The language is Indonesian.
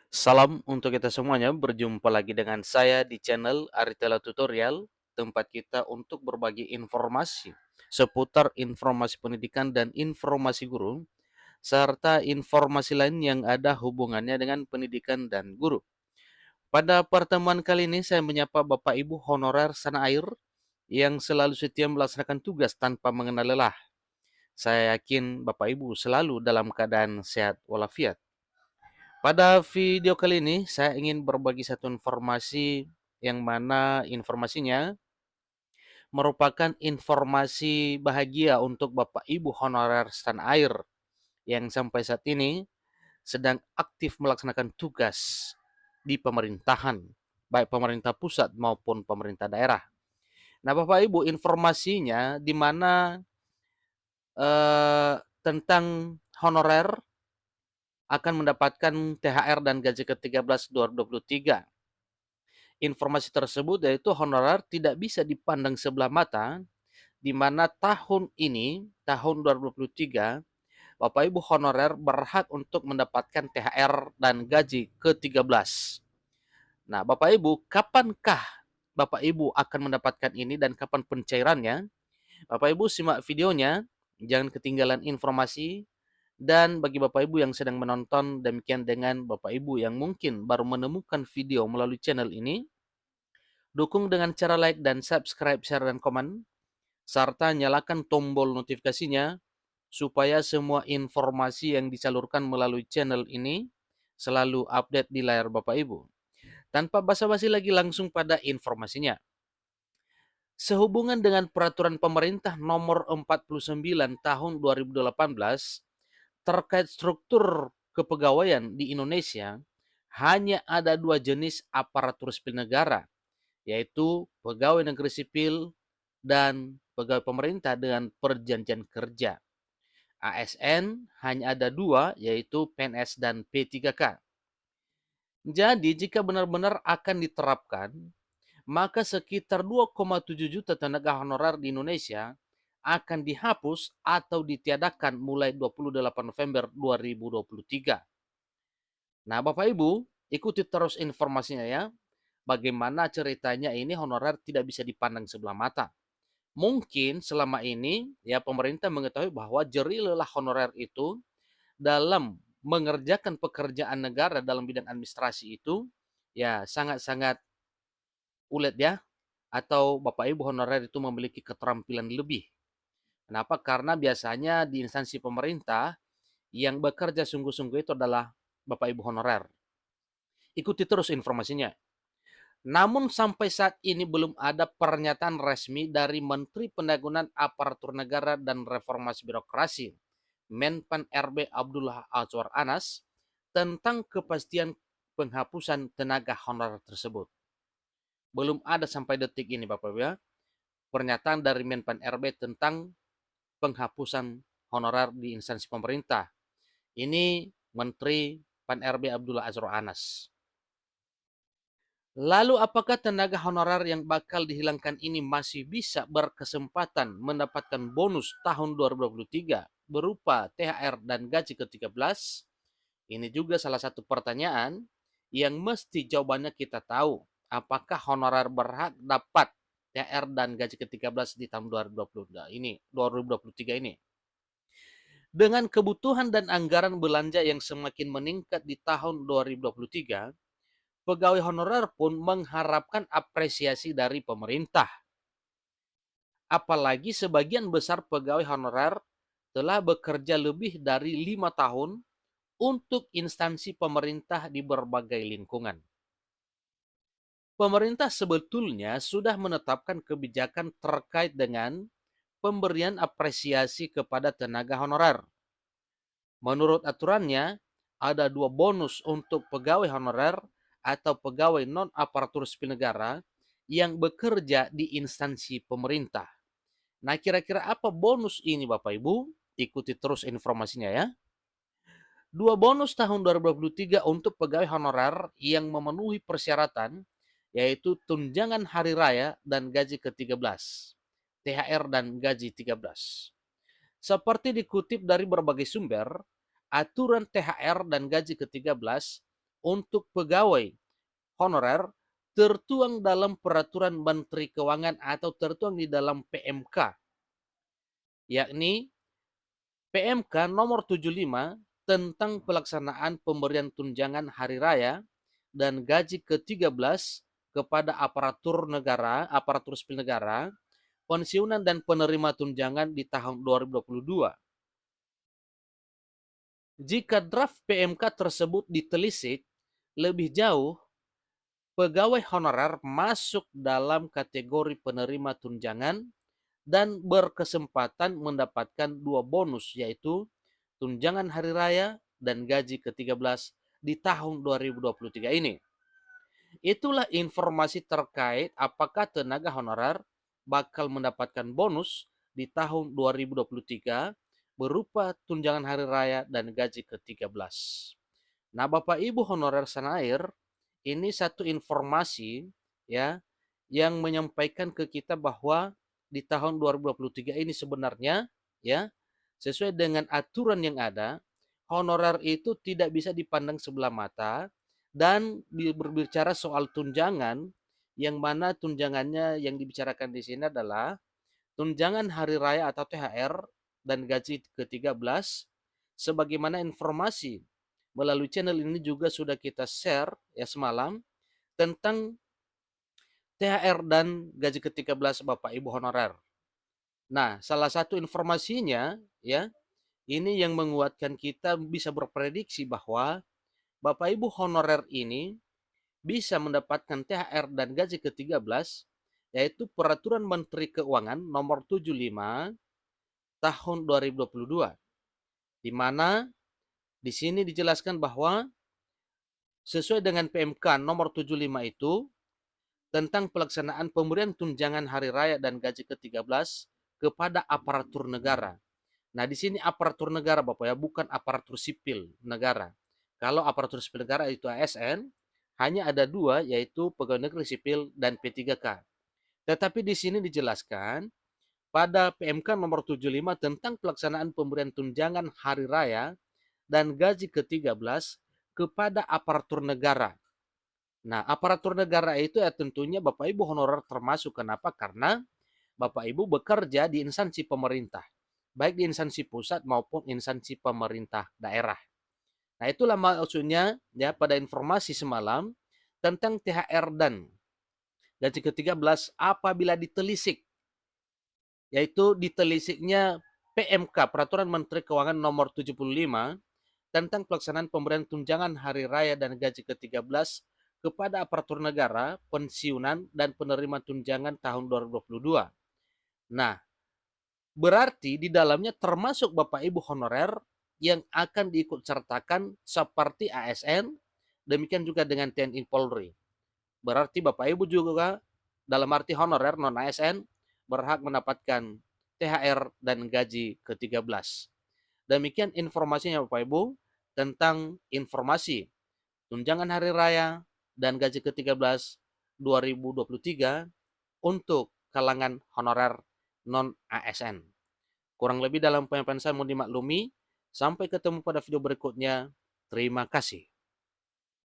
Salam untuk kita semuanya, berjumpa lagi dengan saya di channel Aritela Tutorial, tempat kita untuk berbagi informasi seputar informasi pendidikan dan informasi guru, serta informasi lain yang ada hubungannya dengan pendidikan dan guru. Pada pertemuan kali ini saya menyapa Bapak Ibu honorer sana air yang selalu setia melaksanakan tugas tanpa mengenal lelah. Saya yakin Bapak Ibu selalu dalam keadaan sehat walafiat. Pada video kali ini, saya ingin berbagi satu informasi yang mana informasinya merupakan informasi bahagia untuk Bapak Ibu honorer setanah air yang sampai saat ini sedang aktif melaksanakan tugas di pemerintahan, baik pemerintah pusat maupun pemerintah daerah. Nah, Bapak Ibu, informasinya di mana tentang honorer akan mendapatkan THR dan gaji ke-13 2023. Informasi tersebut yaitu honorer tidak bisa dipandang sebelah mata, di mana tahun ini, tahun 2023, Bapak Ibu honorer berhak untuk mendapatkan THR dan gaji ke-13. Nah, Bapak Ibu, kapankah Bapak Ibu akan mendapatkan ini dan kapan pencairannya? Bapak Ibu simak videonya, jangan ketinggalan informasi. Dan bagi Bapak Ibu yang sedang menonton, demikian dengan Bapak Ibu yang mungkin baru menemukan video melalui channel ini, dukung dengan cara like dan subscribe, share, dan komen, serta nyalakan tombol notifikasinya supaya semua informasi yang disalurkan melalui channel ini selalu update di layar Bapak Ibu. Tanpa basa-basi lagi, langsung pada informasinya. Sehubungan dengan peraturan pemerintah nomor 49 tahun 2018 terkait struktur kepegawaian di Indonesia, hanya ada dua jenis aparatur sipil negara, yaitu pegawai negeri sipil dan pegawai pemerintah dengan perjanjian kerja. ASN hanya ada dua, yaitu PNS dan P3K. Jadi jika benar-benar akan diterapkan, maka sekitar 2,7 juta tenaga honorer di Indonesia akan dihapus atau ditiadakan mulai 28 November 2023. Nah, Bapak Ibu, ikuti terus informasinya ya. Bagaimana ceritanya ini honorer tidak bisa dipandang sebelah mata. Mungkin selama ini ya pemerintah mengetahui bahwa jerih lelah honorer itu dalam mengerjakan pekerjaan negara dalam bidang administrasi itu ya sangat-sangat ulet ya, atau Bapak Ibu honorer itu memiliki keterampilan lebih. Kenapa? Karena biasanya di instansi pemerintah yang bekerja sungguh-sungguh itu adalah Bapak Ibu honorer. Ikuti terus informasinya. Namun sampai saat ini belum ada pernyataan resmi dari Menteri Pendayagunaan Aparatur Negara dan Reformasi Birokrasi, Menpan RB Abdullah Azwar Anas, tentang kepastian penghapusan tenaga honorer tersebut. Belum ada sampai detik ini Bapak Ibu ya, pernyataan dari Menpan RB tentang penghapusan honorer di instansi pemerintah. Ini Menteri Pan RB Abdullah Azwar Anas. Lalu apakah tenaga honorer yang bakal dihilangkan ini masih bisa berkesempatan mendapatkan bonus tahun 2023 berupa THR dan gaji ke-13? Ini juga salah satu pertanyaan yang mesti jawabannya kita tahu. Apakah honorer berhak dapat THR dan gaji ke-13 di tahun 2023 ini? Dengan kebutuhan dan anggaran belanja yang semakin meningkat di tahun 2023, pegawai honorer pun mengharapkan apresiasi dari pemerintah. Apalagi sebagian besar pegawai honorer telah bekerja lebih dari 5 tahun untuk instansi pemerintah di berbagai lingkungan. Pemerintah sebetulnya sudah menetapkan kebijakan terkait dengan pemberian apresiasi kepada tenaga honorer. Menurut aturannya, ada dua bonus untuk pegawai honorer atau pegawai non-aparatur sipil negara yang bekerja di instansi pemerintah. Nah, kira-kira apa bonus ini Bapak Ibu? Ikuti terus informasinya ya. Dua bonus tahun 2023 untuk pegawai honorer yang memenuhi persyaratan, yaitu tunjangan hari raya dan gaji ke-13, THR dan gaji 13. Seperti dikutip dari berbagai sumber, aturan THR dan gaji ke-13 untuk pegawai honorer tertuang dalam Peraturan Menteri Keuangan atau tertuang di dalam PMK, yakni PMK nomor 75 tentang pelaksanaan pemberian tunjangan hari raya dan gaji ke-13 kepada aparatur sipil negara, pensiunan dan penerima tunjangan di tahun 2022. Jika draft PMK tersebut ditelisik lebih jauh, pegawai honorer masuk dalam kategori penerima tunjangan dan berkesempatan mendapatkan 2 bonus, yaitu tunjangan hari raya dan gaji ke-13 di tahun 2023 ini. Itulah informasi terkait apakah tenaga honorer bakal mendapatkan bonus di tahun 2023 berupa tunjangan hari raya dan gaji ke-13. Nah, Bapak Ibu honorer Sanair, ini satu informasi ya yang menyampaikan ke kita bahwa di tahun 2023 ini sebenarnya ya sesuai dengan aturan yang ada, honorer itu tidak bisa dipandang sebelah mata dan berbicara soal tunjangan yang mana tunjangannya yang dibicarakan di sini adalah tunjangan hari raya atau THR dan gaji ke-13 sebagaimana informasi melalui channel ini juga sudah kita share ya semalam tentang THR dan gaji ke-13 Bapak Ibu honorer. Nah, salah satu informasinya ya, ini yang menguatkan kita bisa berprediksi bahwa Bapak Ibu honorer ini bisa mendapatkan THR dan gaji ke-13 yaitu Peraturan Menteri Keuangan nomor 75 tahun 2022, di mana di sini dijelaskan bahwa sesuai dengan PMK nomor 75 itu tentang pelaksanaan pemberian tunjangan hari raya dan gaji ke-13 kepada aparatur negara. Nah, di sini aparatur negara Bapak ya, bukan aparatur sipil negara. Kalau aparatur sipil negara itu ASN, hanya ada 2 yaitu pegawai negeri sipil dan P3K. Tetapi di sini dijelaskan pada PMK nomor 75 tentang pelaksanaan pemberian tunjangan hari raya dan gaji ke-13 kepada aparatur negara. Nah, aparatur negara itu ya tentunya Bapak Ibu honorer termasuk. Kenapa? Karena Bapak Ibu bekerja di instansi pemerintah, baik di instansi pusat maupun instansi pemerintah daerah. Nah, itulah maksudnya ya pada informasi semalam tentang THR dan gaji ke-13 apabila ditelisik, yaitu ditelisiknya PMK Peraturan Menteri Keuangan nomor 75 tentang pelaksanaan pemberian tunjangan hari raya dan gaji ke-13 kepada aparatur negara, pensiunan, dan penerima tunjangan tahun 2022. Nah, berarti di dalamnya termasuk Bapak Ibu honorer yang akan diikut sertakan seperti ASN, demikian juga dengan TNI Polri. Berarti Bapak Ibu juga dalam arti honorer non ASN berhak mendapatkan THR dan gaji ke-13. Demikian informasinya Bapak Ibu tentang informasi tunjangan hari raya dan gaji ke-13 2023 untuk kalangan honorer non-ASN. Kurang lebih dalam penyampaian saya mohon dimaklumi. Sampai ketemu pada video berikutnya. Terima kasih.